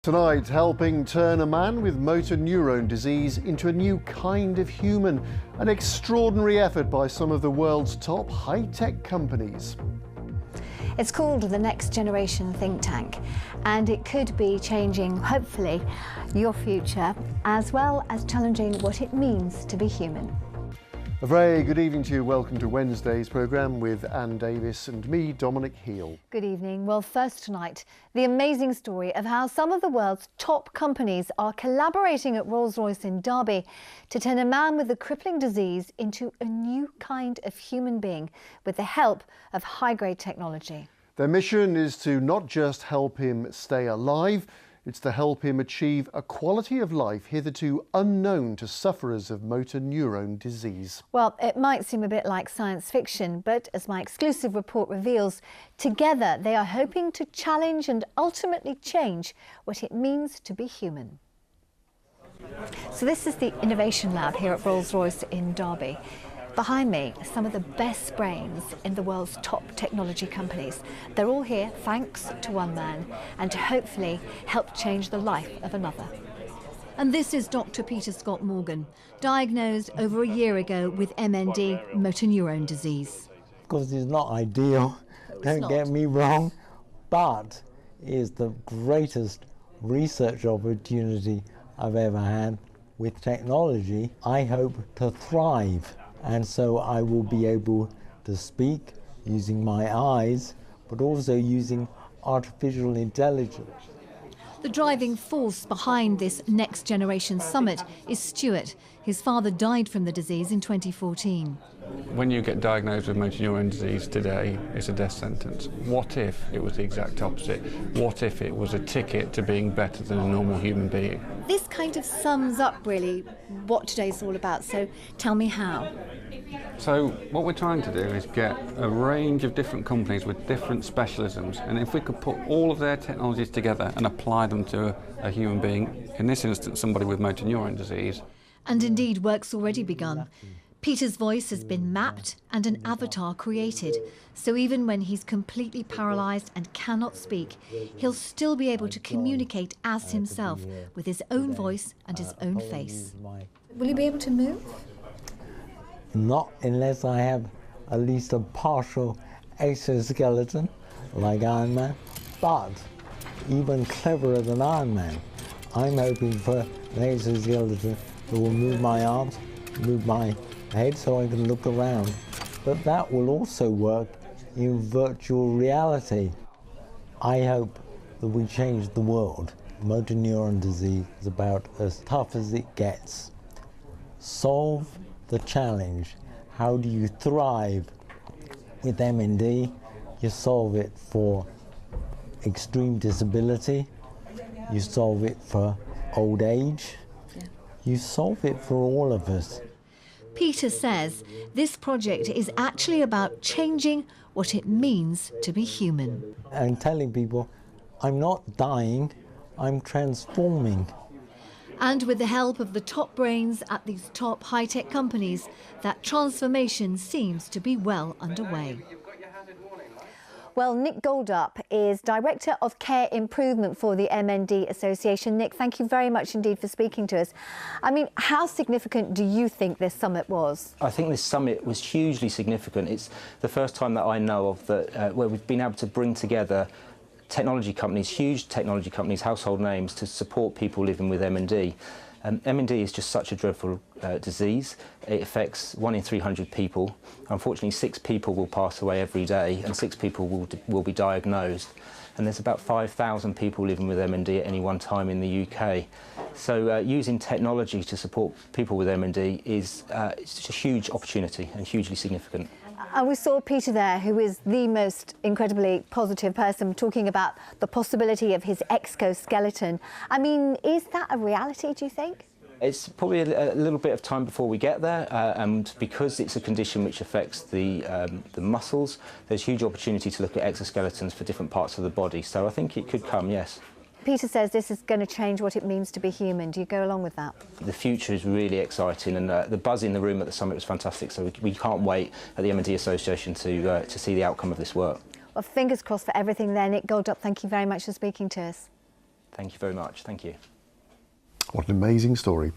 Tonight, helping turn a man with motor neurone disease into a new kind of human. An extraordinary effort by some of the world's top high-tech companies. It's called the Next Generation think tank, and it could be changing, hopefully, your future, as well as challenging what it means to be human. A very good evening to you. Welcome to Wednesday's programme with Anne Davis and me, Dominic Heel. Good evening. Well, first tonight, the amazing story of how some of the world's top companies are collaborating at Rolls-Royce in Derby to turn a man with a crippling disease into a new kind of human being with the help of high-grade technology. Their mission is to not just help him stay alive, it's to help him achieve a quality of life hitherto unknown to sufferers of motor neurone disease. Well, it might seem a bit like science fiction, but as my exclusive report reveals, together they are hoping to challenge and ultimately change what it means to be human. So this is the Innovation Lab here at Rolls-Royce in Derby. Behind me, some of the best brains in the world's top technology companies. They're all here thanks to one man and to hopefully help change the life of another. And this is Dr. Peter Scott Morgan, diagnosed over a year ago with MND, motor neurone disease. Of course, it's not ideal, don't get me wrong, but it is the greatest research opportunity I've ever had. With technology, I hope to thrive. And so I will be able to speak using my eyes, but also using artificial intelligence. The driving force behind this Next Generation Summit is Stuart. His father died from the disease in 2014. When you get diagnosed with motor neurone disease today, it's a death sentence. What if it was the exact opposite? What if it was a ticket to being better than a normal human being? This kind of sums up really what today's all about, so tell me how. So what we're trying to do is get a range of different companies with different specialisms, and if we could put all of their technologies together and apply them to a human being, in this instance somebody with motor neurone disease. And indeed, work's already begun. Peter's voice has been mapped and an avatar created, so even when he's completely paralysed and cannot speak, he'll still be able to communicate as himself with his own voice and his own face. Will you be able to move? Not unless I have at least a partial exoskeleton like Iron Man, but even cleverer than Iron Man, I'm hoping for an exoskeleton that will move my arms, move my head so I can look around. But that will also work in virtual reality. I hope that we change the world. Motor neuron disease is about as tough as it gets. Solve the challenge. How do you thrive? With MND, you solve it for extreme disability, you solve it for old age, you solve it for all of us. Peter says this project is actually about changing what it means to be human. And telling people, I'm not dying, I'm transforming. And with the help of the top brains at these top high-tech companies, that transformation seems to be well underway. Well, Nick Goldup is Director of Care Improvement for the MND Association. Nick, thank you very much indeed for speaking to us. I mean, how significant do you think this summit was? I think this summit was hugely significant. It's the first time that I know of that where we've been able to bring together technology companies, huge technology companies, household names, to support people living with MND. MND is just such a dreadful disease. It affects 1 in 300 people. Unfortunately, 6 people will pass away every day, and 6 people will be diagnosed. And there's about 5,000 people living with MND at any one time in the UK. So using technology to support people with MND is it's a huge opportunity and hugely significant. And we saw Peter there, who is the most incredibly positive person, talking about the possibility of his exoskeleton. I mean, is that a reality, do you think? It's probably a little bit of time before we get there, and because it's a condition which affects the muscles, there's huge opportunity to look at exoskeletons for different parts of the body. So I think it could come, yes. Peter says this is going to change what it means to be human. Do you go along with that? The future is really exciting, and the buzz in the room at the summit was fantastic, so we can't wait at the MND Association to see the outcome of this work. Well, fingers crossed for everything there. Nick Goldup, thank you very much for speaking to us. Thank you very much. Thank you. What an amazing story.